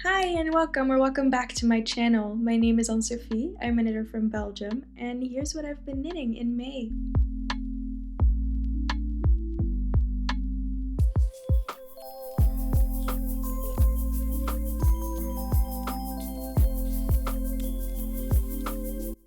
Hi and welcome back to my channel. My name is Anne-Sophie, I'm a knitter from Belgium, and here's what I've been knitting in May.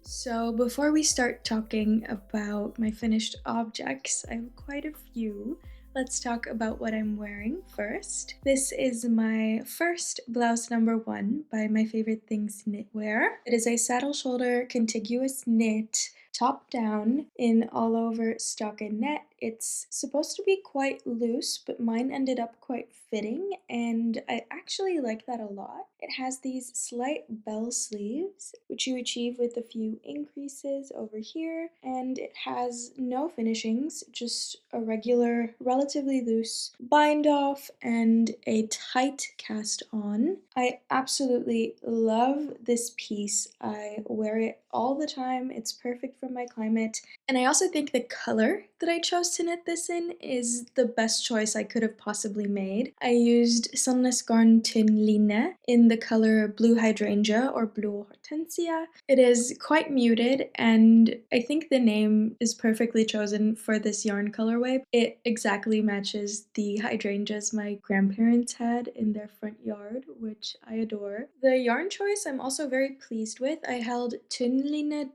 So before we start talking about my finished objects, I have quite a few. Let's talk about what I'm wearing first. This is my first blouse number 1 by My Favorite Things Knitwear. It is a saddle shoulder contiguous knit top down in all over stockinette. It's supposed to be quite loose, but mine ended up quite fitting, and I actually like that a lot. It has these slight bell sleeves, which you achieve with a few increases over here, and it has no finishings, just a regular, relatively loose bind off and a tight cast on. I absolutely love this piece. I wear it all the time. It's perfect for my climate. And I also think the color that I chose to knit this in is the best choice I could have possibly made. I used sandnes garn tynn in the color blue hydrangea or blue hortensia. It is quite muted, and I think the name is perfectly chosen for this yarn colorway. It exactly matches the hydrangeas my grandparents had in their front yard, which I adore. The yarn choice I'm also very pleased with. I held tynn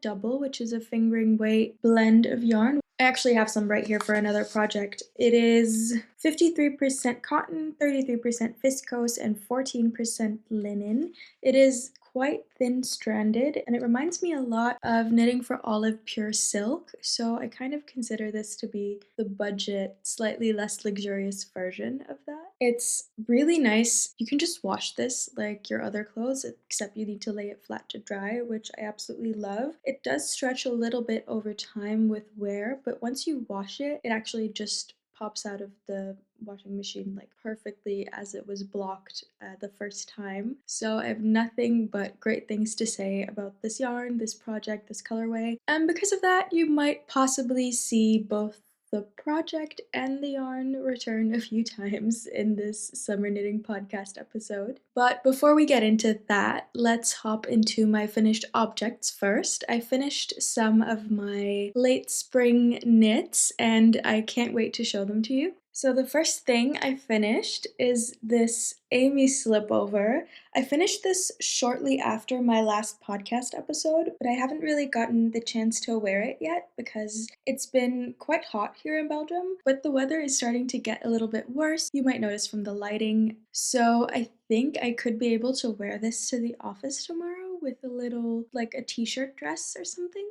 double, which is a fingering weight blend of yarn. I actually have some right here for another project. It is 53% cotton, 33% viscose, and 14% linen. It is quite thin stranded, and it reminds me a lot of knitting for olive pure silk, so I kind of consider this to be the budget, slightly less luxurious version of that. It's really nice. You can just wash this like your other clothes, except you need to lay it flat to dry, which I absolutely love. It does stretch a little bit over time with wear, but once you wash it, it actually just pops out of the washing machine like perfectly as it was blocked the first time. So I have nothing but great things to say about this yarn, this project, this colorway. And because of that, you might possibly see both the project and the yarn return a few times in this summer knitting podcast episode. But before we get into that, let's hop into my finished objects first. I finished some of my late spring knits, and I can't wait to show them to you. So the first thing I finished is this Amy slipover. I finished this shortly after my last podcast episode, but I haven't really gotten the chance to wear it yet because it's been quite hot here in Belgium, but the weather is starting to get a little bit worse. You might notice from the lighting. So I think I could be able to wear this to the office tomorrow with a little, like a t-shirt dress or something.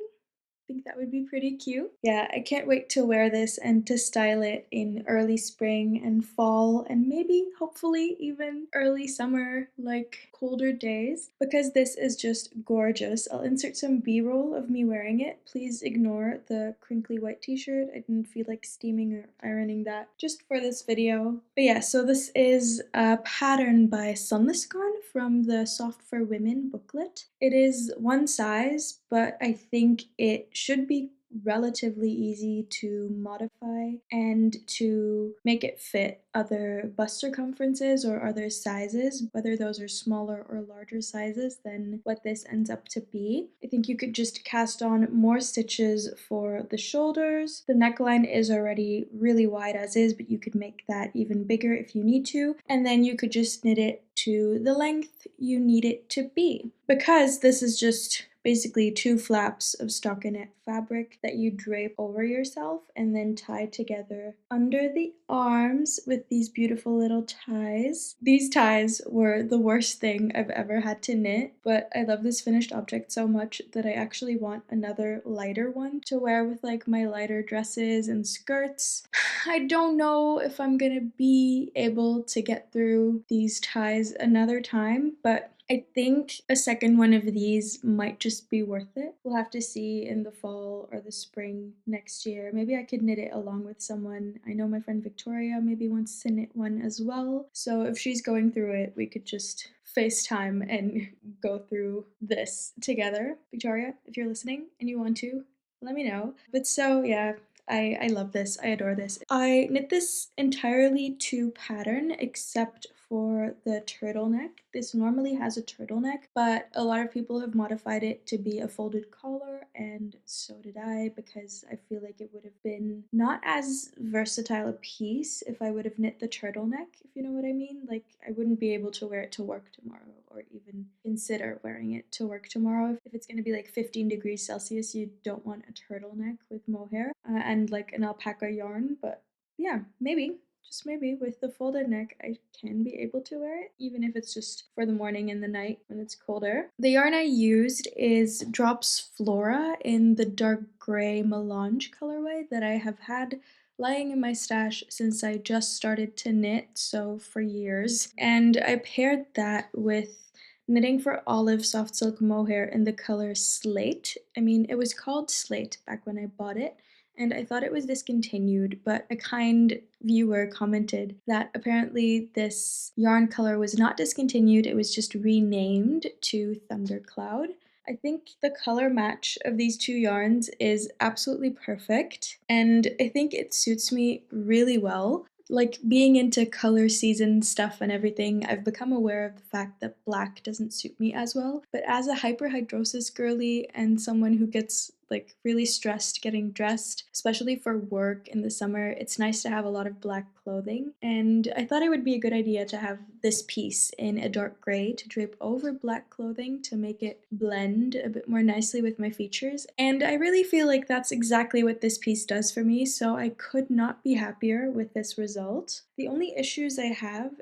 Think that would be pretty cute. Yeah, I can't wait to wear this and to style it in early spring and fall and maybe hopefully even early summer, like colder days, because this is just gorgeous. I'll insert some b-roll of me wearing it. Please ignore the crinkly white t-shirt. I didn't feel like steaming or ironing that just for this video. But yeah, so this is a pattern by Sandnes Garn from the Soft for Women booklet. It is one size, but I think it should be relatively easy to modify and to make it fit other bust circumferences or other sizes, whether those are smaller or larger sizes than what this ends up to be. I think you could just cast on more stitches for the shoulders. The neckline is already really wide as is, but you could make that even bigger if you need to, and then you could just knit it to the length you need it to be. Because this is just basically 2 flaps of stockinette fabric that you drape over yourself and then tie together under the arms with these beautiful little ties. These ties were the worst thing I've ever had to knit, but I love this finished object so much that I actually want another lighter one to wear with like my lighter dresses and skirts. I don't know if I'm gonna be able to get through these ties another time, but I think a second one of these might just be worth it. We'll have to see in the fall or the spring next year. Maybe I could knit it along with someone. I know my friend Victoria maybe wants to knit one as well. So if she's going through it, we could just FaceTime and go through this together. Victoria, if you're listening and you want to, let me know. But so yeah, I love this. I adore this. I knit this entirely to pattern except for the turtleneck. This normally has a turtleneck, but a lot of people have modified it to be a folded collar, and so did I, because I feel like it would have been not as versatile a piece if I would have knit the turtleneck, if you know what I mean. Like, I wouldn't be able to wear it to work tomorrow, or even consider wearing it to work tomorrow. If it's going to be like 15 degrees Celsius, you don't want a turtleneck with mohair and like an alpaca yarn, but yeah, maybe, just maybe, with the folded neck, I can be able to wear it, even if it's just for the morning and the night when it's colder. The yarn I used is Drops Flora in the dark gray melange colorway that I have had lying in my stash since I just started to knit, so for years. And I paired that with knitting for olive soft silk mohair in the color Slate. I mean, it was called Slate back when I bought it, and I thought it was discontinued, but a kind viewer commented that apparently this yarn color was not discontinued, it was just renamed to Thundercloud. I think the color match of these two yarns is absolutely perfect, and I think it suits me really well. Like, being into color season stuff and everything, I've become aware of the fact that black doesn't suit me as well. But as a hyperhidrosis girly and someone who gets like really stressed getting dressed, especially for work in the summer, it's nice to have a lot of black clothing. And I thought it would be a good idea to have this piece in a dark gray to drape over black clothing to make it blend a bit more nicely with my features. And I really feel like that's exactly what this piece does for me, so I could not be happier with this result. The only issues I have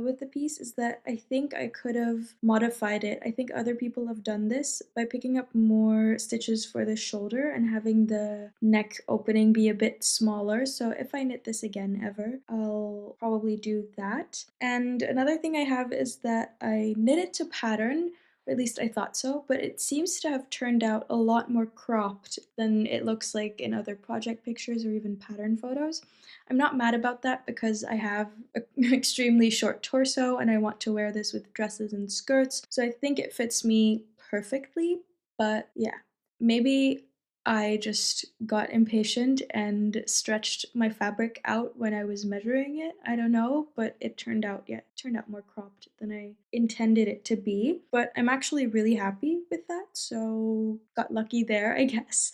with the piece is that I think I could have modified it. I think other people have done this by picking up more stitches for the shoulder and having the neck opening be a bit smaller. So if I knit this again ever, I'll probably do that. And another thing I have is that I knit it to pattern, or at least I thought so, but it seems to have turned out a lot more cropped than it looks like in other project pictures or even pattern photos. I'm not mad about that because I have an extremely short torso and I want to wear this with dresses and skirts, so I think it fits me perfectly. But yeah, maybe I just got impatient and stretched my fabric out when I was measuring it. I don't know, but it turned out, yeah, it turned out more cropped than I intended it to be. But I'm actually really happy with that, so got lucky there, I guess.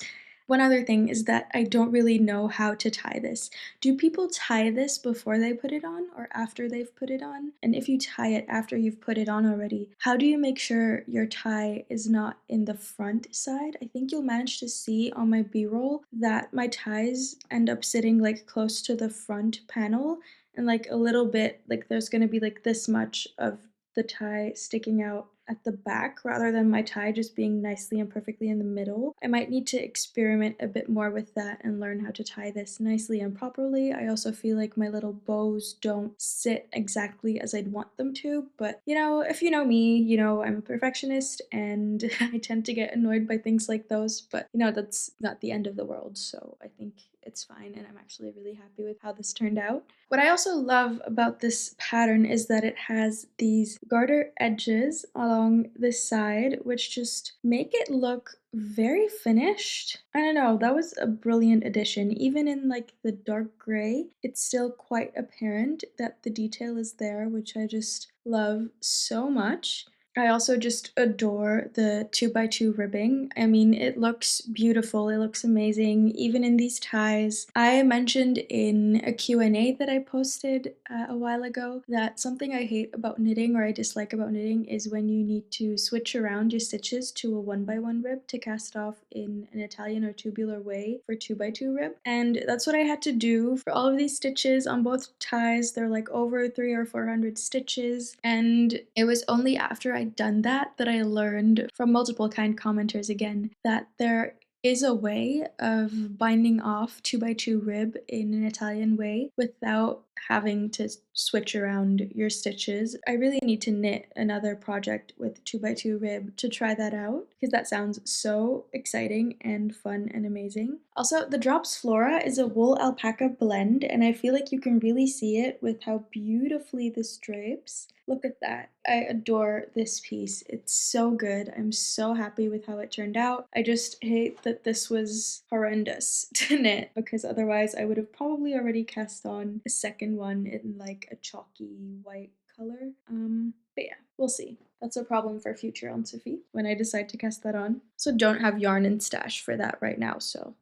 One other thing is that I don't really know how to tie this. Do people tie this before they put it on or after they've put it on? And if you tie it after you've put it on already, how do you make sure your tie is not in the front side? I think you'll manage to see on my b-roll that my ties end up sitting like close to the front panel, and like a little bit, like there's gonna be like this much of the tie sticking out at the back rather than my tie just being nicely and perfectly in the middle. I might need to experiment a bit more with that and learn how to tie this nicely and properly. I also feel like my little bows don't sit exactly as I'd want them to, but you know, if you know me, you know I'm a perfectionist and I tend to get annoyed by things like those, but you know, that's not the end of the world, so I think it's fine, and I'm actually really happy with how this turned out. What I also love about this pattern is that it has these garter edges along this side, which just make it look very finished. I don't know, that was a brilliant addition. Even in like the dark gray, it's still quite apparent that the detail is there, which I just love so much. I also just adore the 2x2 ribbing. I mean, it looks beautiful, it looks amazing, even in these ties. I mentioned in a Q&A that I posted a while ago that something I hate about knitting, or I dislike about knitting, is when you need to switch around your stitches to a 1x1 rib to cast off in an Italian or tubular way for 2x2 rib. And that's what I had to do for all of these stitches on both ties. They're like over 300 or 400 stitches, and it was only after I done that I learned from multiple kind commenters again that there is a way of binding off 2x2 rib in an Italian way without having to switch around your stitches. I really need to knit another project with 2x2 rib to try that out because that sounds so exciting and fun and amazing. Also, the Drops Flora is a wool alpaca blend, and I feel like you can really see it with how beautifully this drapes. Look at that. I adore this piece. It's so good. I'm so happy with how it turned out. I just hate that this was horrendous to knit because otherwise I would have probably already cast on a second one in like a chalky white color. But yeah, we'll see. That's a problem for future on Sophie when I decide to cast that on. So don't have yarn in stash for that right now, so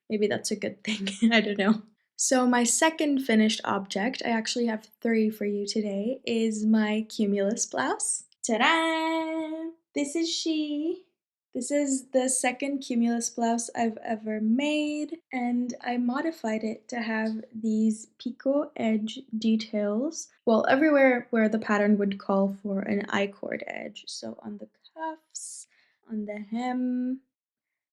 maybe that's a good thing. I don't know. So my second finished object, I actually have 3 for you today, is my cumulus blouse. Ta-da! This is she. This is the second cumulus blouse I've ever made, and I modified it to have these picot edge details. Well, everywhere where the pattern would call for an I-cord edge. So on the cuffs, on the hem,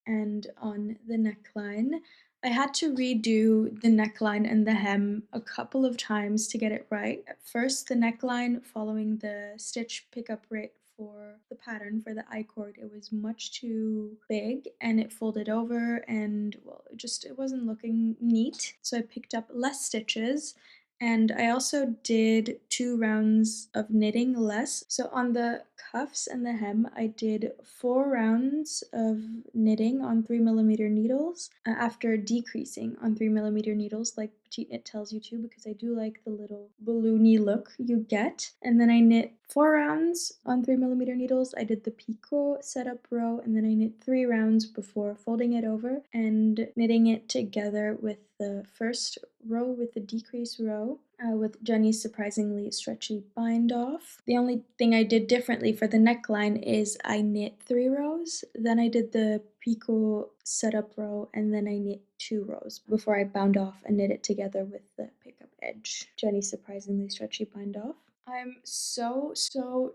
and on the neckline. I had to redo the neckline and the hem a couple of times to get it right. At first, the neckline, following the stitch pickup rate for the pattern for the I-cord, it was much too big and it folded over and well, it wasn't looking neat. So I picked up less stitches and I also did 2 rounds of knitting less. So on the cuffs and the hem, I did 4 rounds of knitting on 3mm needles after decreasing on 3mm needles like petiteknit tells you to, because I do like the little balloony look you get. And then I knit 4 rounds on 3mm needles. I did the picot setup row, and then I knit 3 rounds before folding it over and knitting it together with the first row with the decrease row with Jenny's surprisingly stretchy bind off. The only thing I did differently for the neckline is I knit 3 rows, then I did the picot setup row, and then I knit 2 rows before I bound off and knit it together with the pickup edge. Jenny's surprisingly stretchy bind off. I'm so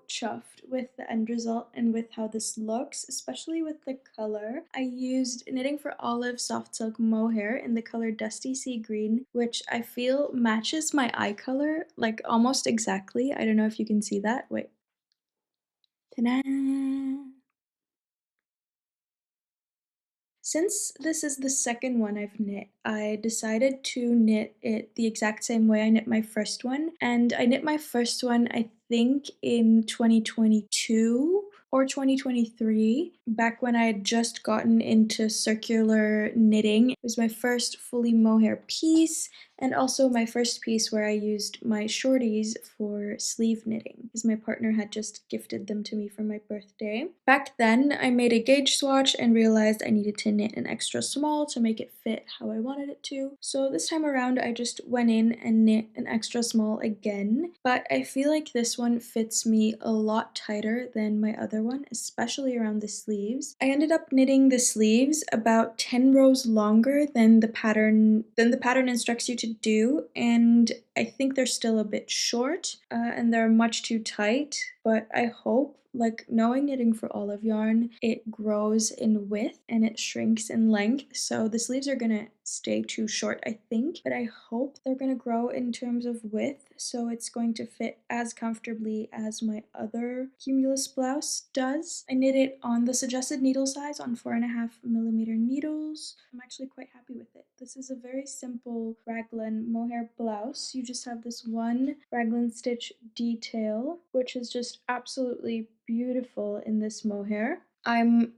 chuffed with the end result and with how this looks, especially with the color. I used Knitting for Olive soft silk mohair in the color Dusty Sea Green, which I feel matches my eye color like almost exactly. I don't know if you can see that. Wait. Ta-da! Since this is the second one I've knit, I decided to knit it the exact same way I knit my first one. And I knit my first one, I think, in 2022 or 2023, back when I had just gotten into circular knitting. It was my first fully mohair piece, and also my first piece where I used my shorties for sleeve knitting, because my partner had just gifted them to me for my birthday. Back then, I made a gauge swatch and realized I needed to knit an extra small to make it fit how I wanted it to. So this time around, I just went in and knit an extra small again, but I feel like this one fits me a lot tighter than my other one, especially around the sleeves. I ended up knitting the sleeves about 10 rows longer than the pattern instructs you to do, and I think they're still a bit short and they're much too tight, but I hope, like knowing Knitting for Olive yarn, it grows in width and it shrinks in length, so the sleeves are gonna stay too short, I think, but I hope they're gonna grow in terms of width, so it's going to fit as comfortably as my other cumulus blouse does. I knit it on the suggested needle size on 4.5mm needles. I'm actually quite happy with it. This is a very simple raglan mohair blouse. You just have this one raglan stitch detail, which is just absolutely beautiful in this mohair. I'm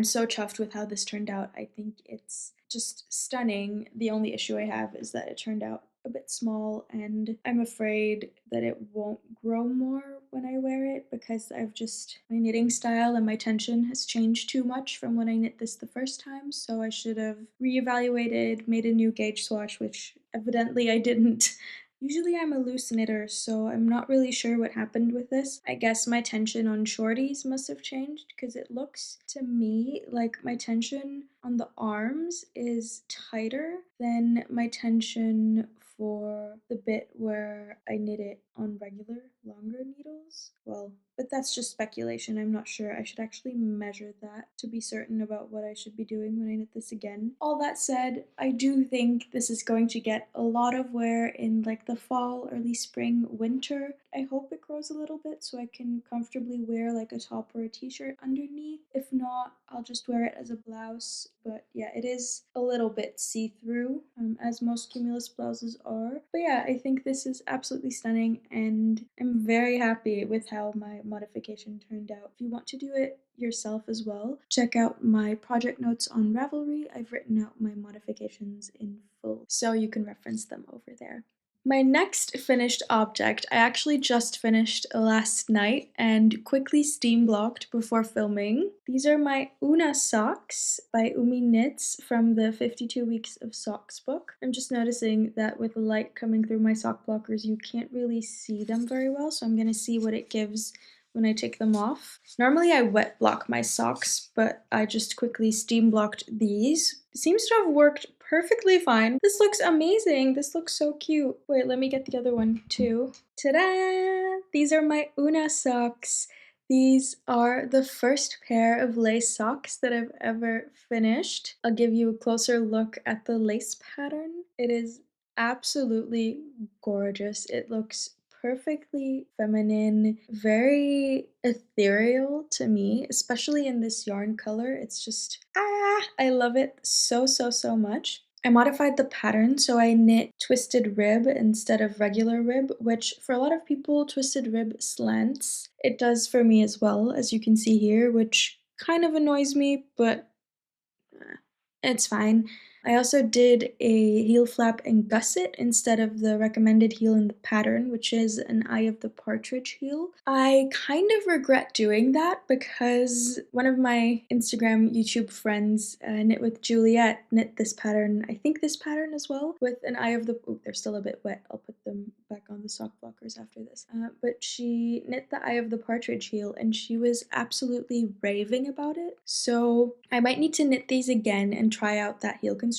so chuffed with how this turned out. I think it's just stunning. The only issue I have is that it turned out a bit small, and I'm afraid that it won't grow more when I wear it, because my knitting style and my tension has changed too much from when I knit this the first time, so I should have reevaluated, made a new gauge swatch, which evidently I didn't. Usually I'm a loose knitter, so I'm not really sure what happened with this. I guess my tension on shorties must have changed, because it looks to me like my tension on the arms is tighter than my tension for the bit where I knit it on regular longer needles. Well, but that's just speculation. I'm not sure. I should actually measure that to be certain about what I should be doing when I knit this again. All that said, I do think this is going to get a lot of wear in like the fall, early spring, winter. I hope it grows a little bit so I can comfortably wear like a top or a t-shirt underneath. If not, I'll just wear it as a blouse. But yeah, it is a little bit see-through, as most cumulus blouses are. But yeah, I think this is absolutely stunning, and I'm very happy with how my modification turned out. If you want to do it yourself as well, check out my project notes on Ravelry. I've written out my modifications in full, so you can reference them over there. My next finished object, I actually just finished last night and quickly steam blocked before filming. These are my Oona socks by Umi Knits from the 52 Weeks of Socks book. I'm just noticing that with the light coming through my sock blockers, you can't really see them very well, so I'm gonna see what it gives when I take them off. Normally I wet block my socks, but I just quickly steam blocked these. It seems to have worked perfectly fine. This looks amazing. This looks so cute. Wait, let me get the other one too. Ta-da! These are my Oona socks. These are the first pair of lace socks that I've ever finished. I'll give you a closer look at the lace pattern. It is absolutely gorgeous. It looks perfectly feminine, very ethereal to me, especially in this yarn color. It's just, I love it so, so, so much. I modified the pattern, so I knit twisted rib instead of regular rib, which for a lot of people, twisted rib slants. It does for me as well, as you can see here, which kind of annoys me, but it's fine. I also did a heel flap and gusset instead of the recommended heel in the pattern, which is an eye of the partridge heel. I kind of regret doing that because one of my Instagram YouTube friends, Knit with Juliet, knit this pattern, I think this pattern as well, with an eye of the, oh, they're still a bit wet, I'll put them back on the sock blockers after this. But she knit the eye of the partridge heel and she was absolutely raving about it. So I might need to knit these again and try out that heel construction.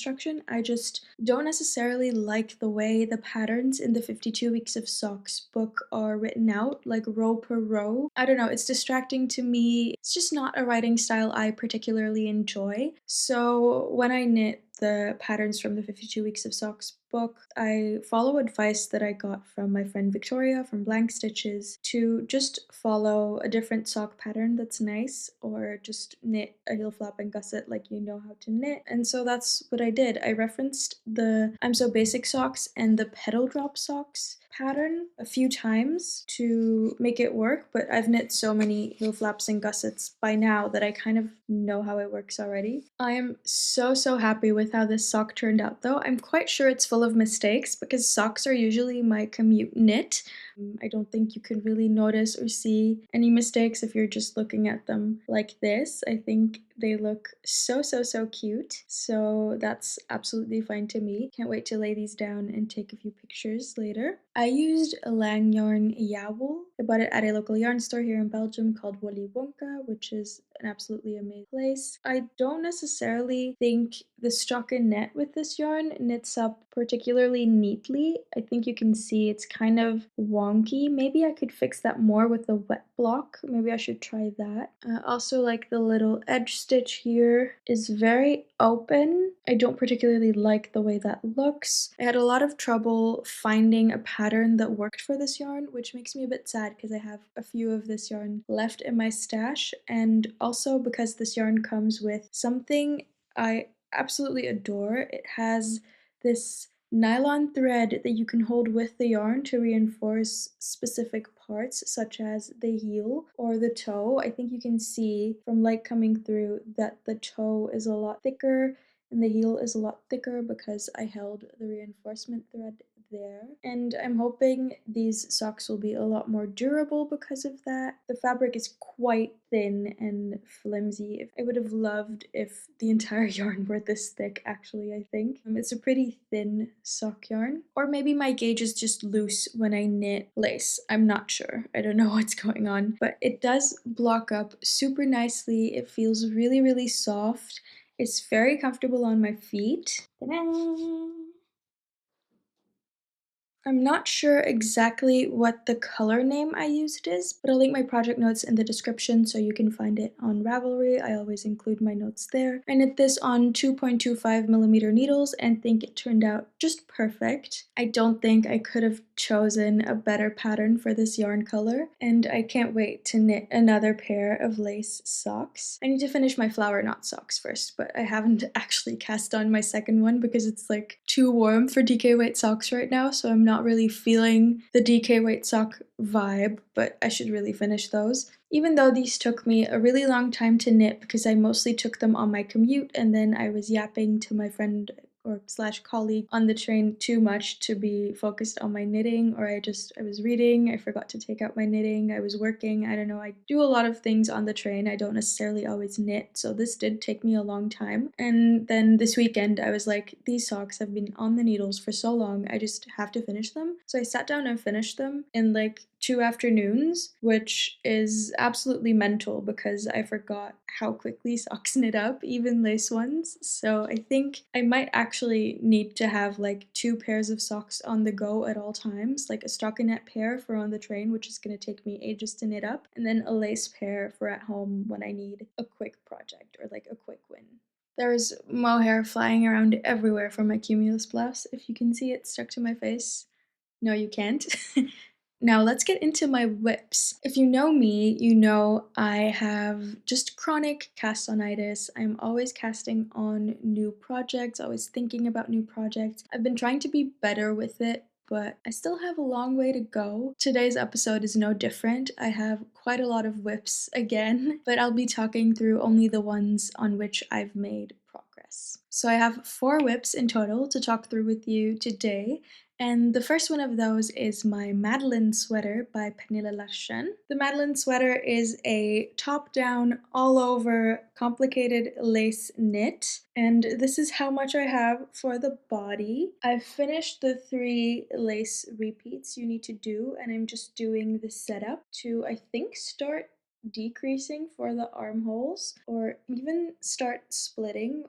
I just don't necessarily like the way the patterns in the 52 Weeks of Socks book are written out, like row per row. I don't know, it's distracting to me. It's just not a writing style I particularly enjoy. So when I knit the patterns from the 52 Weeks of Socks book, I follow advice that I got from my friend Victoria from Blank Stitches to just follow a different sock pattern that's nice, or just knit a heel flap and gusset like you know how to knit. And so that's what I did. I referenced the I'm So Basic socks and the petal drop socks pattern a few times to make it work, but I've knit so many heel flaps and gussets by now that I kind of know how it works already. I am so, so happy with how this sock turned out though. I'm quite sure it's full of mistakes because socks are usually my commute knit. I don't think you can really notice or see any mistakes if you're just looking at them like this. I think they look so, so, so cute. So that's absolutely fine to me. Can't wait to lay these down and take a few pictures later. I used a lang yarn yawoll. I bought it at a local yarn store here in Belgium called Wolly Wonka, which is an absolutely amazing place. I don't necessarily think the stockinette with this yarn knits up particularly neatly. I think you can see it's kind of wonky. Maybe I could fix that more with the wet block. Maybe I should try that. Also, like the little edge stitch here is very open. I don't particularly like the way that looks. I had a lot of trouble finding a pattern that worked for this yarn, which makes me a bit sad because I have a few of this yarn left in my stash, and also because this yarn comes with something I absolutely adore. It has this nylon thread that you can hold with the yarn to reinforce specific parts such as the heel or the toe. I think you can see from light coming through that the toe is a lot thicker and the heel is a lot thicker because I held the reinforcement thread there. And I'm hoping these socks will be a lot more durable because of that. The fabric is quite thin and flimsy. I would have loved if the entire yarn were this thick, actually, I think. It's a pretty thin sock yarn. Or maybe my gauge is just loose when I knit lace. I'm not sure. I don't know what's going on. But it does block up super nicely. It feels really, really soft. It's very comfortable on my feet. Ta-da! I'm not sure exactly what the color name I used is, but I'll link my project notes in the description so you can find it on Ravelry. I always include my notes there. I knit this on 2.25mm needles and think it turned out just perfect. I don't think I could have chosen a better pattern for this yarn color, and I can't wait to knit another pair of lace socks. I need to finish my flower knot socks first, but I haven't actually cast on my second one because it's like too warm for DK weight socks right now, so I'm not really feeling the DK weight sock vibe, but I should really finish those. Even though these took me a really long time to knit because I mostly took them on my commute and then I was yapping to my friend or slash colleague on the train too much to be focused on my knitting, or I was reading, I forgot to take out my knitting, I was working, I don't know, I do a lot of things on the train. I don't necessarily always knit, so this did take me a long time. And then this weekend I was like, these socks have been on the needles for so long, I just have to finish them. So I sat down and finished them in like 2 afternoons, which is absolutely mental because I forgot how quickly socks knit up, even lace ones. So I think I might actually need to have like 2 pairs of socks on the go at all times, like a stockinette pair for on the train, which is going to take me ages to knit up, and then a lace pair for at home when I need a quick project or like a quick win. There's mohair flying around everywhere from my cumulus blouse. If you can see it stuck to my face. No, you can't. Now let's get into my whips. If you know me, you know I have just chronic castonitis. I'm always casting on new projects, always thinking about new projects. I've been trying to be better with it, but I still have a long way to go. Today's episode is no different. I have quite a lot of whips again, but I'll be talking through only the ones on which I've made progress. So I have 4 whips in total to talk through with you today. And the first one of those is my Madeleine sweater by Pernille Larsen. The Madeleine sweater is a top-down, all-over, complicated lace knit. And this is how much I have for the body. I've finished the 3 lace repeats you need to do, and I'm just doing the setup to, I think, start decreasing for the armholes, or even start splitting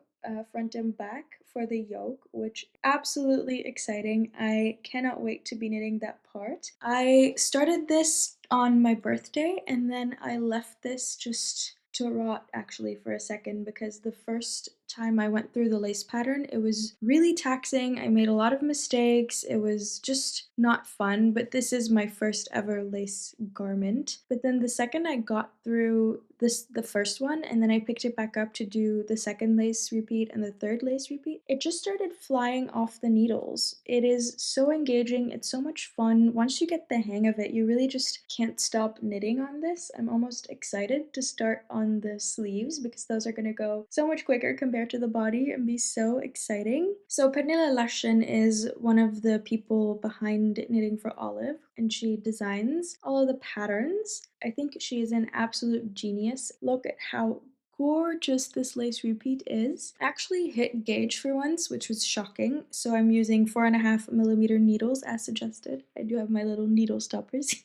front and back for the yoke, which absolutely exciting. I cannot wait to be knitting that part. I started this on my birthday and then I left this just to rot actually for a second because the first time I went through the lace pattern, it was really taxing. I made a lot of mistakes. It was just not fun, but this is my first ever lace garment. But then the second I got through the first one and then I picked it back up to do the second lace repeat and the third lace repeat, it just started flying off the needles. It is so engaging. It's so much fun. Once you get the hang of it, you really just can't stop knitting on this. I'm almost excited to start on the sleeves because those are going to go so much quicker compared to the body and be so exciting. So Pernille Larsen is one of the people behind Knitting for Olive, and she designs all of the patterns. I think she is an absolute genius. Look at how gorgeous this lace repeat is. I actually hit gauge for once, which was shocking. So I'm using 4.5mm needles as suggested. I do have my little needle stoppers.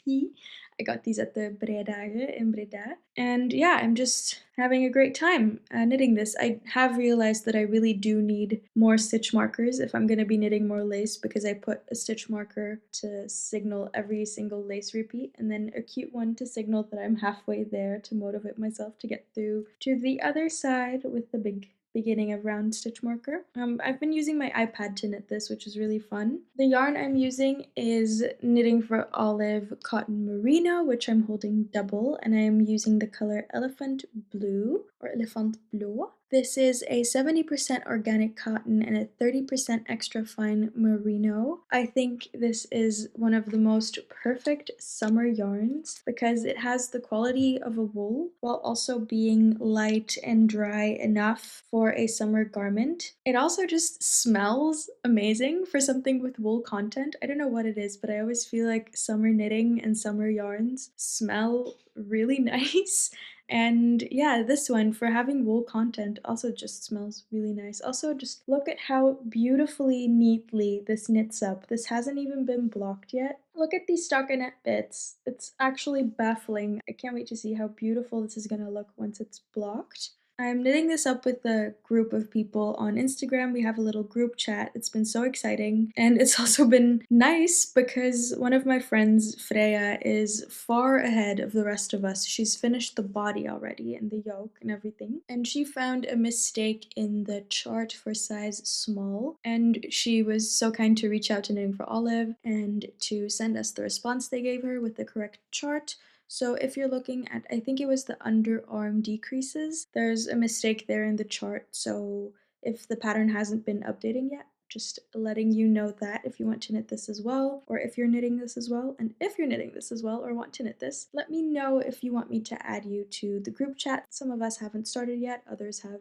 I got these at the Bredage in Breda. And yeah, I'm just having a great time knitting this. I have realized that I really do need more stitch markers if I'm going to be knitting more lace, because I put a stitch marker to signal every single lace repeat and then a cute one to signal that I'm halfway there to motivate myself to get through to the other side with the big beginning of round stitch marker. I've been using my iPad to knit this, which is really fun. The yarn I'm using is Knitting for Olive Cotton Merino, which I'm holding double, and I am using the color Elephant Blue or Elephant Bleu. This is a 70% organic cotton and a 30% extra fine merino. I think this is one of the most perfect summer yarns because it has the quality of a wool while also being light and dry enough for a summer garment. It also just smells amazing for something with wool content. I don't know what it is, but I always feel like summer knitting and summer yarns smell really nice. And yeah, this one, for having wool content, also just smells really nice. Also, just look at how beautifully neatly this knits up. This hasn't even been blocked yet. Look at these stockinette bits. It's actually baffling. I can't wait to see how beautiful this is gonna look once it's blocked. I'm knitting this up with a group of people on Instagram. We have a little group chat. It's been so exciting. And it's also been nice because one of my friends, Freya, is far ahead of the rest of us. She's finished the body already and the yoke and everything. And she found a mistake in the chart for size small. And she was so kind to reach out to Knitting for Olive and to send us the response they gave her with the correct chart. So if you're looking at, I think it was the underarm decreases, there's a mistake there in the chart. So if the pattern hasn't been updating yet, just letting you know that if you want to knit this as well, or if you're knitting this as well, and if you're knitting this as well or want to knit this, let me know if you want me to add you to the group chat. Some of us haven't started yet, others have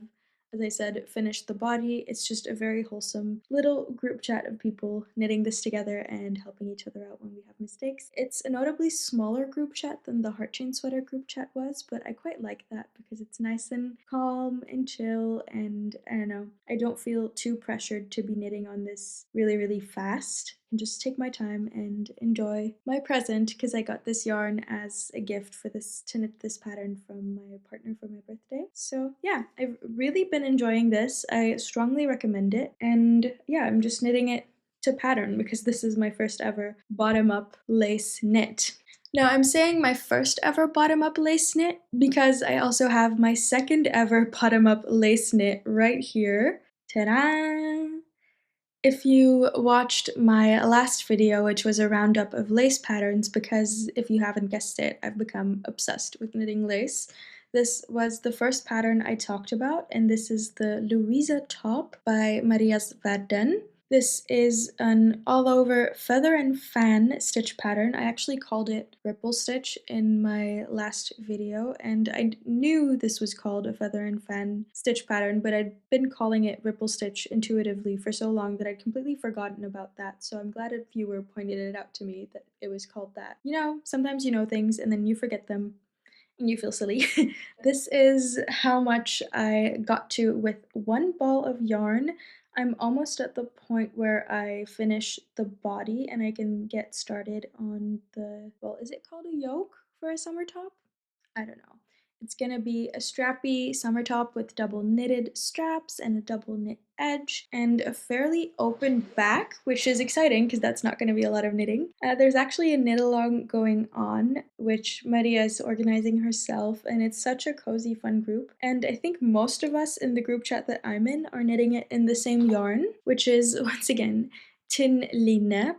as I said, finished the body. It's just a very wholesome little group chat of people knitting this together and helping each other out when we have mistakes. It's a notably smaller group chat than the heart chain sweater group chat was, but I quite like that because it's nice and calm and chill, and I don't know, I don't feel too pressured to be knitting on this really fast, and just take my time and enjoy my present because I got this yarn as a gift for this to knit this pattern from my partner for my birthday. So yeah, I've really been enjoying this. I strongly recommend it, and yeah, I'm just knitting it to pattern because this is my first ever bottom up lace knit. Now, I'm saying my first ever bottom up lace knit because I also have my second ever bottom up lace knit right here. Ta-da! If you watched my last video, which was a roundup of lace patterns, because if you haven't guessed it, I've become obsessed with knitting lace. This was the first pattern I talked about, and this is the Louisa top by Maria's Verden. This is an all-over feather and fan stitch pattern. I actually called it ripple stitch in my last video, and I knew this was called a feather and fan stitch pattern, but I'd been calling it ripple stitch intuitively for so long that I'd completely forgotten about that. So I'm glad a viewer pointed it out to me that it was called that. You know, sometimes you know things and then you forget them and you feel silly. This is how much I got to with one ball of yarn. I'm almost at the point where I finish the body and I can get started on the, well, is it called a yoke for a summer top? I don't know. It's gonna be a strappy summer top with double knitted straps and a double knit edge and a fairly open back, which is exciting because that's not gonna be a lot of knitting. There's actually a knit along going on, which Maria is organizing herself, and it's such a cozy, fun group. And I think most of us in the group chat that I'm in are knitting it in the same yarn, which is, once again, tynn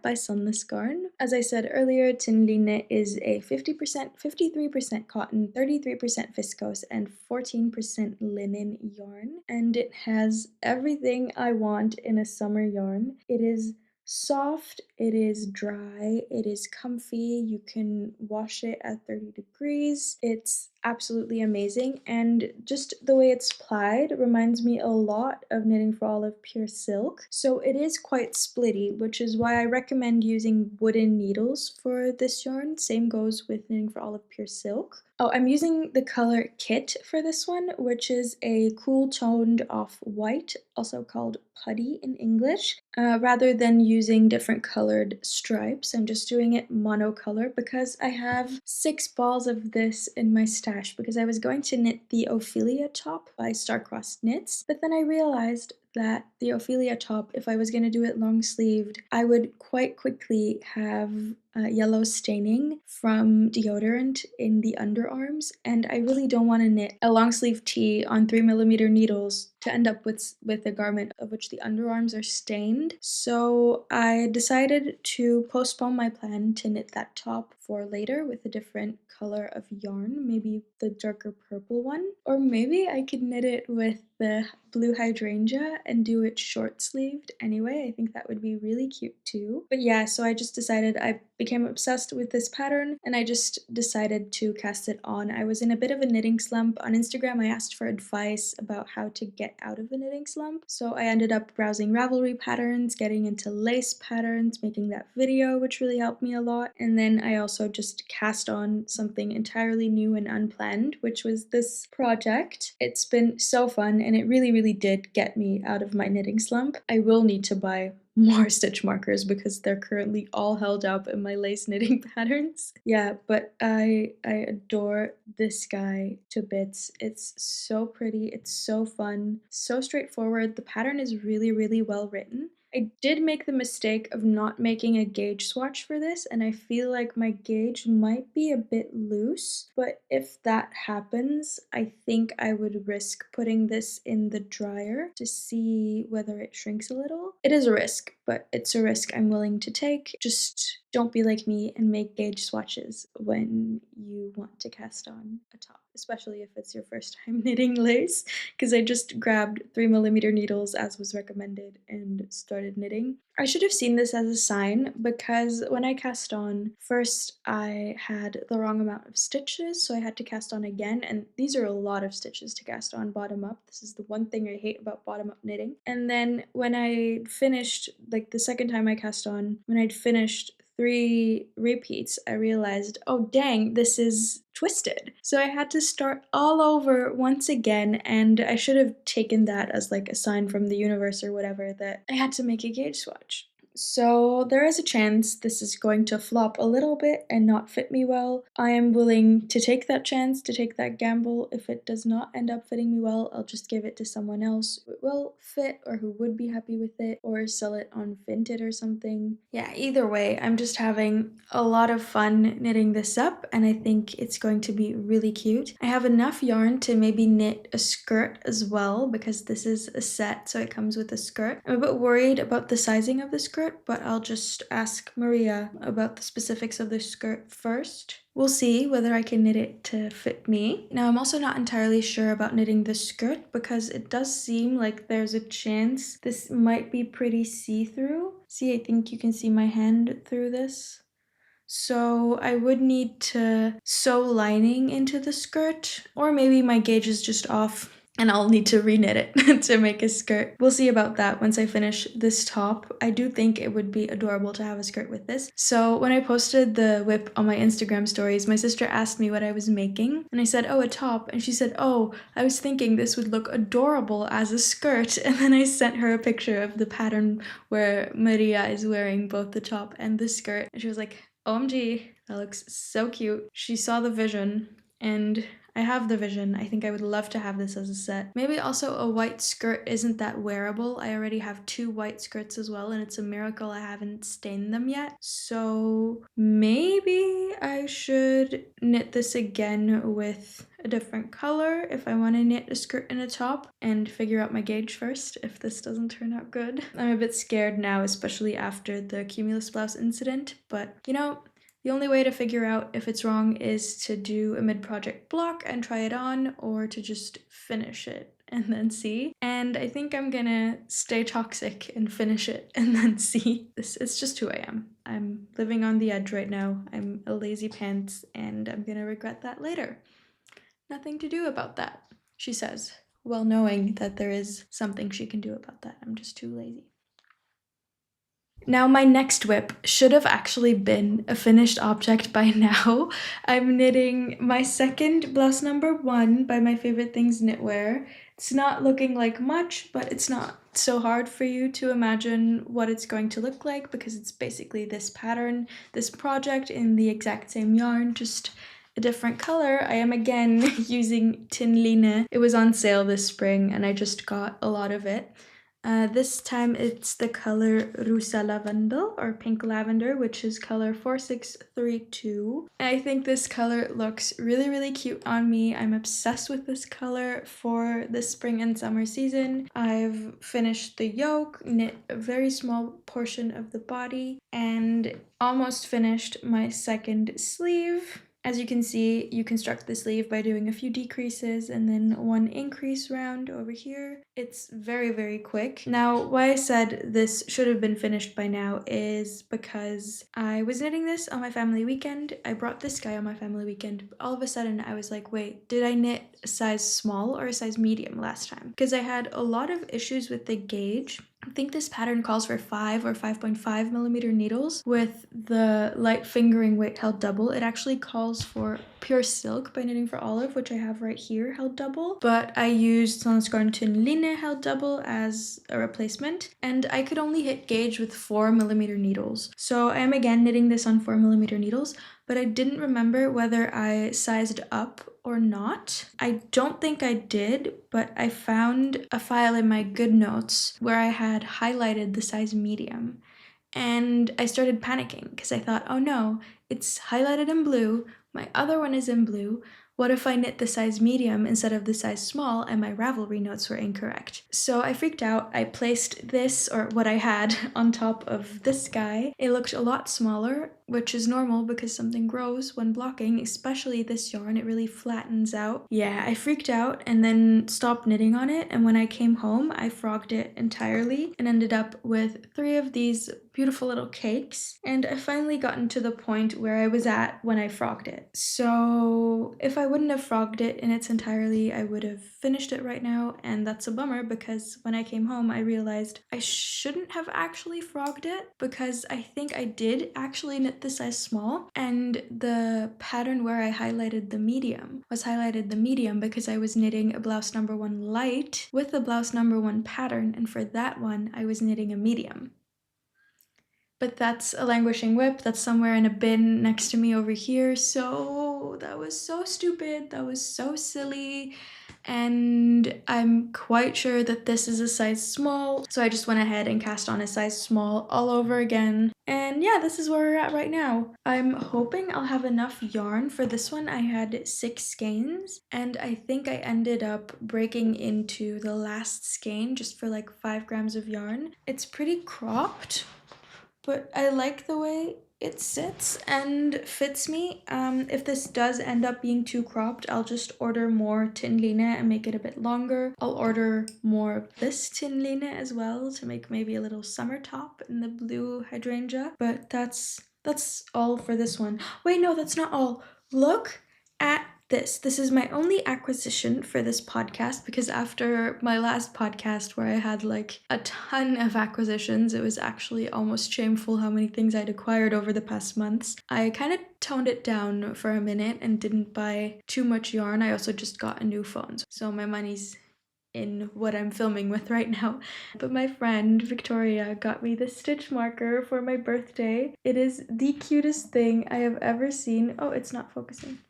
by sandnes garn. As I said earlier, tynn is a 50%, 53% cotton, 33% viscose, and 14% linen yarn, and it has everything I want in a summer yarn. It is soft, it is dry, it is comfy, you can wash it at 30 degrees. It's absolutely amazing, and just the way it's plied reminds me a lot of knitting for olive pure silk. So it is quite splitty, which is why I recommend using wooden needles for this yarn. Same goes with knitting for olive pure silk. Oh, I'm using the color Kitt for this one, which is a cool toned off-white, also called putty in English. Rather than using different colored stripes, I'm just doing it monocolor because I have 6 balls of this in my stash because I was going to knit the Ophelia top by Starcrossed Knits, but then I realized that the Ophelia top, if I was going to do it long sleeved, I would quite quickly have yellow staining from deodorant in the underarms, and I really don't want to knit a long sleeve tee on 3mm needles to end up with a garment of which the underarms are stained. So I decided to postpone my plan to knit that top for later with a different color of yarn, maybe the darker purple one, or maybe I could knit it with the blue hydrangea and do it short sleeved anyway. I think that would be really cute too. But yeah, so I just decided, I became obsessed with this pattern and I just decided to cast it on. I was in a bit of a knitting slump. On Instagram I asked for advice about how to get out of the knitting slump, so I ended up browsing Ravelry patterns, getting into lace patterns, making that video, which really helped me a lot, and then I also just cast on something entirely new and unplanned, which was this project. It's been so fun and it really did get me out of my knitting slump. I will need to buy more stitch markers because they're currently all held up in my lace knitting patterns. Yeah, but I adore this guy to bits. It's so pretty, it's so fun, so straightforward. The pattern is really well written. I did make the mistake of not making a gauge swatch for this, and I feel like my gauge might be a bit loose, but if that happens, I think I would risk putting this in the dryer to see whether it shrinks a little. It is a risk, but it's a risk I'm willing to take. Just don't be like me and make gauge swatches when you want to cast on a top, especially if it's your first time knitting lace, because I just grabbed 3mm needles as was recommended and started knitting. I should have seen this as a sign because when I cast on, first I had the wrong amount of stitches, so I had to cast on again, and these are a lot of stitches to cast on bottom up. This is the one thing I hate about bottom up knitting. And then when I finished, like the second time I cast on, when I'd finished 3 repeats, I realized, oh dang, this is twisted. So I had to start all over once again, and I should have taken that as like a sign from the universe or whatever that I had to make a gauge swatch. So there is a chance this is going to flop a little bit and not fit me well. I am willing to take that chance, to take that gamble. If it does not end up fitting me well, I'll just give it to someone else who will fit or who would be happy with it, or sell it on Vinted or something. Yeah, either way, I'm just having a lot of fun knitting this up, and I think it's going to be really cute. I have enough yarn to maybe knit a skirt as well, because this is a set, so it comes with a skirt. I'm a bit worried about the sizing of the skirt, but I'll just ask Maria about the specifics of the skirt first. We'll see whether I can knit it to fit me. Now, I'm also not entirely sure about knitting the skirt because it does seem like there's a chance this might be pretty see-through. See, I think you can see my hand through this. So I would need to sew lining into the skirt, or maybe my gauge is just off and I'll need to reknit it to make a skirt. We'll see about that once I finish this top. I do think it would be adorable to have a skirt with this. So when I posted the whip on my Instagram stories, my sister asked me what I was making, and I said, oh, a top, and she said, oh, I was thinking this would look adorable as a skirt, and then I sent her a picture of the pattern where Maria is wearing both the top and the skirt, and she was like, OMG, that looks so cute. She saw the vision, and I have the vision. I think I would love to have this as a set. Maybe also a white skirt isn't that wearable. I already have 2 white skirts as well, and it's a miracle I haven't stained them yet. So maybe I should knit this again with a different color if I want to knit a skirt and a top, and figure out my gauge first if this doesn't turn out good. I'm a bit scared now, especially after the cumulus blouse incident, but you know, the only way to figure out if it's wrong is to do a mid-project block and try it on, or to just finish it and then see. And I think I'm gonna stay toxic and finish it and then see. It's just who I am. I'm living on the edge right now. I'm a lazy pants and I'm gonna regret that later. Nothing to do about that, she says, well knowing that there is something she can do about that. I'm just too lazy. Now my next whip should have actually been a finished object by now. I'm knitting my second blouse number 1 by My Favorite Things Knitwear. It's not looking like much, but it's not so hard for you to imagine what it's going to look like because it's basically this pattern, this project in the exact same yarn, just a different color. I am again using tynn. It was on sale this spring and I just got a lot of it. This time it's the color Rusa Lavendel or Pink Lavender, which is color 4632. I think this color looks really, really cute on me. I'm obsessed with this color for the spring and summer season. I've finished the yoke, knit a very small portion of the body, and almost finished my second sleeve. As you can see, you construct the sleeve by doing a few decreases and then 1 increase round over here. It's very, very quick. Now, why I said this should have been finished by now is because I was knitting this on my family weekend. I brought this guy on my family weekend, but all of a sudden I was like, wait, did I knit a size small or a size medium last time? Because I had a lot of issues with the gauge. I think this pattern calls for 5 or 5.5 millimeter needles with the light fingering weight held double. It actually calls for pure silk by Knitting for Olive, which I have right here held double, but I used Sandnes garn tynn held double as a replacement, and I could only hit gauge with 4 millimeter needles. So I am again knitting this on 4 millimeter needles, but I didn't remember whether I sized up or not. I don't think I did, but I found a file in my good notes where I had highlighted the size medium, and I started panicking because I thought, oh no, it's highlighted in blue, my other one is in blue. What if I knit the size medium instead of the size small and my Ravelry notes were incorrect? So I freaked out. I placed this, or what I had, on top of this guy. It looked a lot smaller which is normal because something grows when blocking, especially this yarn. It really flattens out. Yeah, I freaked out and then stopped knitting on it, and when I came home, I frogged it entirely and ended up with 3 of these beautiful little cakes, and I finally gotten to the point where I was at when I frogged it. So if I wouldn't have frogged it in its entirety, I would have finished it right now, and that's a bummer because when I came home, I realized I shouldn't have actually frogged it because I think I did actually knit the size small, and the pattern where I highlighted the medium was highlighted the medium because I was knitting a blouse number 1 light with the blouse number 1 pattern, and for that one I was knitting a medium. But that's a languishing whip that's somewhere in a bin next to me over here. So that was so stupid. That was so silly. And I'm quite sure that this is a size small. So I just went ahead and cast on a size small all over again. And yeah, this is where we're at right now. I'm hoping I'll have enough yarn for this one. I had 6 skeins, and I think I ended up breaking into the last skein just for like 5 grams of yarn. It's pretty cropped, but I like the way it sits and fits me. If this does end up being too cropped, I'll just order more tynn and make it a bit longer. I'll order more of this tynn as well to make maybe a little summer top in the blue hydrangea. But that's all for this one. Wait, no, that's not all. Look at this. This is my only acquisition for this podcast because after my last podcast where I had like a ton of acquisitions, it was actually almost shameful how many things I'd acquired over the past months. I kind of toned it down for a minute and didn't buy too much yarn. I also just got a new phone, so my money's in what I'm filming with right now. But my friend Victoria got me this stitch marker for my birthday. It is the cutest thing I have ever seen. Oh, it's not focusing.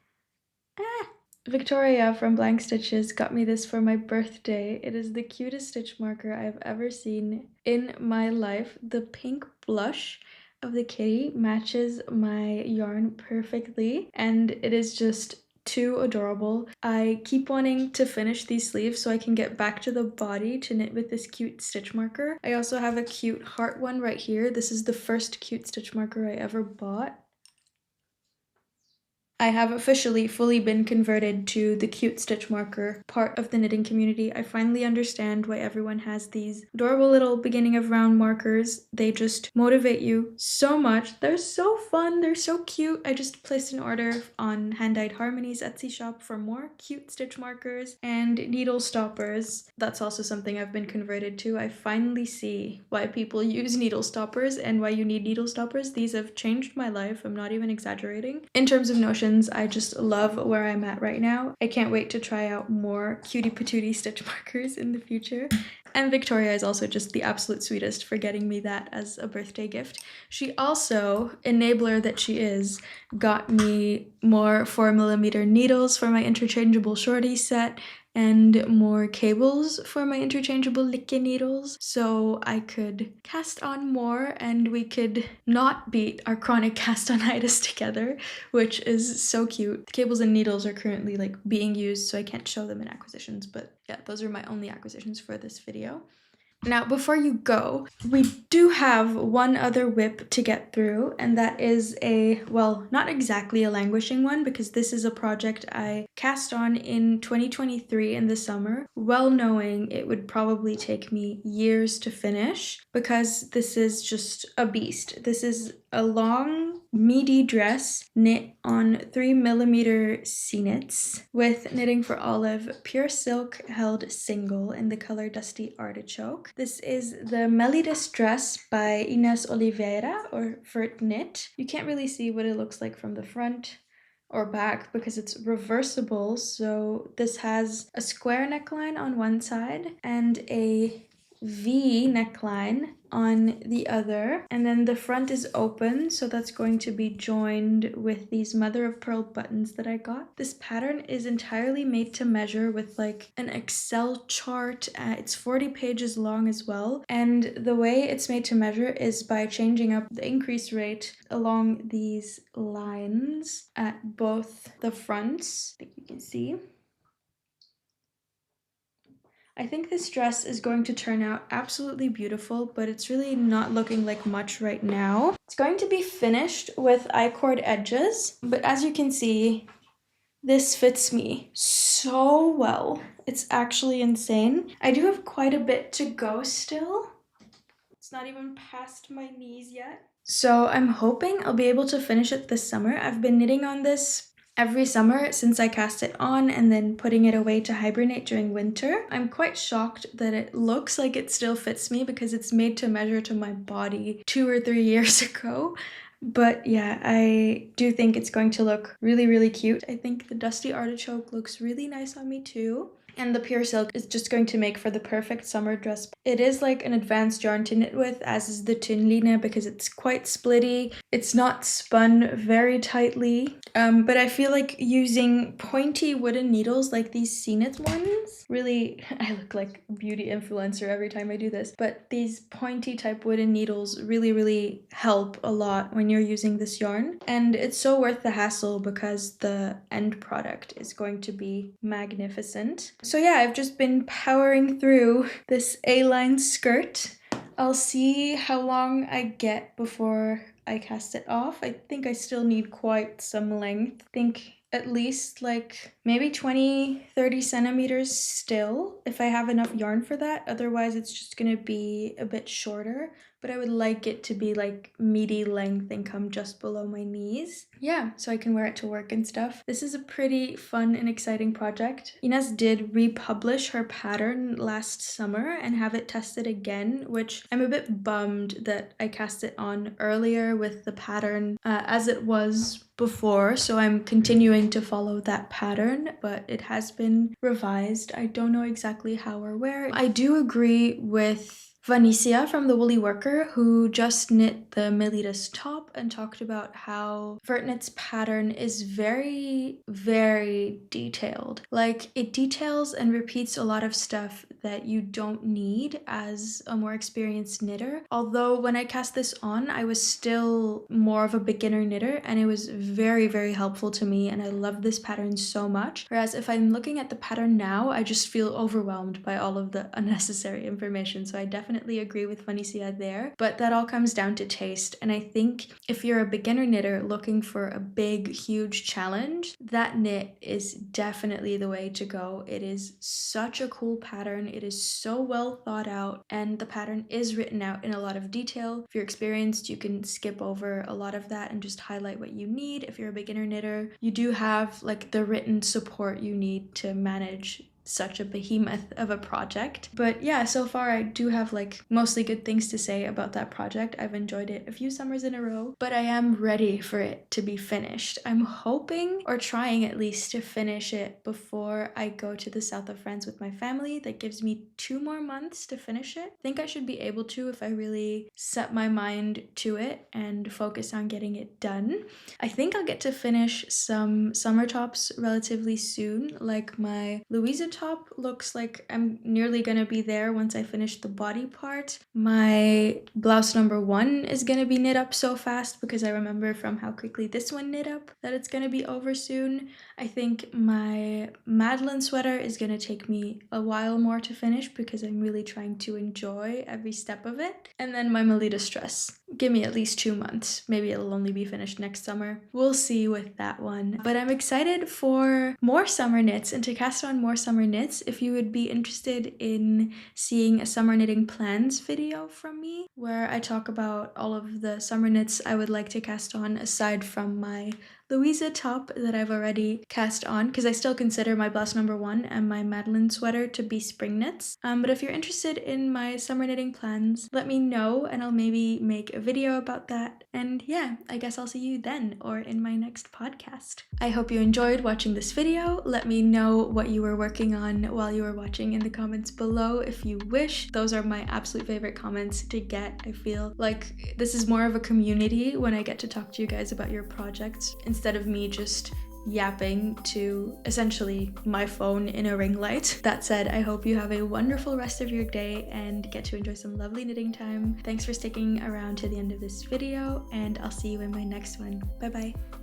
Victoria from Blank Stitches got me this for my birthday. It is the cutest stitch marker I've ever seen in my life. The pink blush of the kitty matches my yarn perfectly, and it is just too adorable. I keep wanting to finish these sleeves so I can get back to the body to knit with this cute stitch marker. I also have a cute heart one right here. This is the first cute stitch marker I ever bought. I have officially fully been converted to the cute stitch marker part of the knitting community. I finally understand why everyone has these adorable little beginning of round markers. They just motivate you so much. They're so fun. They're so cute. I just placed an order on Hand-Dyed Harmony's Etsy shop for more cute stitch markers and needle stoppers. That's also something I've been converted to. I finally see why people use needle stoppers and why you need needle stoppers. These have changed my life. I'm not even exaggerating. In terms of notions, I just love where I'm at right now. I can't wait to try out more cutie patootie stitch markers in the future. And Victoria is also just the absolute sweetest for getting me that as a birthday gift. She also, enabler that she is, got me more 4mm needles for my interchangeable shorty set and more cables for my interchangeable licky needles so I could cast on more and we could not beat our chronic cast-on-itis together, which is so cute. The cables and needles are currently like being used, so I can't show them in acquisitions, but yeah, those are my only acquisitions for this video. Now, before you go, we do have one other whip to get through, and that is a, well, not exactly a languishing one, because this is a project I cast on in 2023 in the summer, well knowing it would probably take me years to finish, because this is just a beast. This is a long, meaty dress knit on 3mm C-knits with Knitting for Olive pure silk held single in the color Dusty Artichoke. This is the Melides dress by Ines Oliveira, or Vert Knit. You can't really see what it looks like from the front or back because it's reversible, so this has a square neckline on one side and a V neckline on the other, and then the front is open, so that's going to be joined with these mother of pearl buttons that I got. This pattern is entirely made to measure with like an Excel chart. It's 40 pages long as well, and the way it's made to measure is by changing up the increase rate along these lines at both the fronts. I think you can see. I think this dress is going to turn out absolutely beautiful, but it's really not looking like much right now. It's going to be finished with I-cord edges, but as you can see, this fits me so well. It's actually insane. I do have quite a bit to go still. It's not even past my knees yet. So I'm hoping I'll be able to finish it this summer. I've been knitting on this every summer since I cast it on and then putting it away to hibernate during winter. I'm quite shocked that it looks like it still fits me because it's made to measure to my body 2 or 3 years ago. But yeah, I do think it's going to look really, really cute. I think the dusty artichoke looks really nice on me too. And the pure silk is just going to make for the perfect summer dress. It is like an advanced yarn to knit with, as is the tynn because it's quite splitty. It's not spun very tightly, but I feel like using pointy wooden needles like these Zenith ones, really, I look like a beauty influencer every time I do this, but these pointy type wooden needles really, really help a lot when you're using this yarn. And it's so worth the hassle because the end product is going to be magnificent. So yeah, I've just been powering through this A-line skirt. I'll see how long I get before I cast it off. I think I still need quite some length. I think at least like maybe 20-30 centimeters still, if I have enough yarn for that. Otherwise it's just gonna be a bit shorter, but I would like it to be like meaty length and come just below my knees. Yeah, so I can wear it to work and stuff. This is a pretty fun and exciting project. Ines did republish her pattern last summer and have it tested again, which I'm a bit bummed that I cast it on earlier with the pattern as it was before, so I'm continuing to follow that pattern, but it has been revised. I don't know exactly how or where. I do agree with Vanicia from The Woolly Worker, who just knit the melides top and talked about how Vertknit's pattern is very, very detailed. Like, it details and repeats a lot of stuff that you don't need as a more experienced knitter. Although when I cast this on, I was still more of a beginner knitter and it was very, very helpful to me and I love this pattern so much. Whereas if I'm looking at the pattern now, I just feel overwhelmed by all of the unnecessary information. So I definitely agree with Vanicia there, but that all comes down to taste. And I think if you're a beginner knitter looking for a big, huge challenge, that knit is definitely the way to go. It is such a cool pattern. It is so well thought out and the pattern is written out in a lot of detail. If you're experienced, you can skip over a lot of that and just highlight what you need. If you're a beginner knitter, you do have like the written support you need to manage such a behemoth of a project. But yeah, so far I do have like mostly good things to say about that project. I've enjoyed it a few summers in a row, but I am ready for it to be finished. I'm hoping, or trying at least, to finish it before I go to the south of France with my family. That gives me 2 more months to finish it. I think I should be able to if I really set my mind to it and focus on getting it done. I think I'll get to finish some summer tops relatively soon, like my Louisa top looks like I'm nearly gonna be there once I finish the body part. My blouse number 1 is gonna be knit up so fast because I remember from how quickly this one knit up that it's gonna be over soon. I think my Madeleine sweater is gonna take me a while more to finish because I'm really trying to enjoy every step of it. And then my melides dress, give me at least 2 months. Maybe it'll only be finished next summer. We'll see with that one. But I'm excited for more summer knits and to cast on more summer knits. If you would be interested in seeing a summer knitting plans video from me where I talk about all of the summer knits I would like to cast on aside from my Louisa top that I've already cast on, because I still consider my blouse number 1 and my Madeleine sweater to be spring knits. But if you're interested in my summer knitting plans, let me know and I'll maybe make a video about that. And yeah, I guess I'll see you then or in my next podcast. I hope you enjoyed watching this video. Let me know what you were working on while you were watching in the comments below if you wish. Those are my absolute favorite comments to get. I feel like this is more of a community when I get to talk to you guys about your projects instead of me just yapping to essentially my phone in a ring light. That said, I hope you have a wonderful rest of your day and get to enjoy some lovely knitting time. Thanks for sticking around to the end of this video and I'll see you in my next one. Bye bye.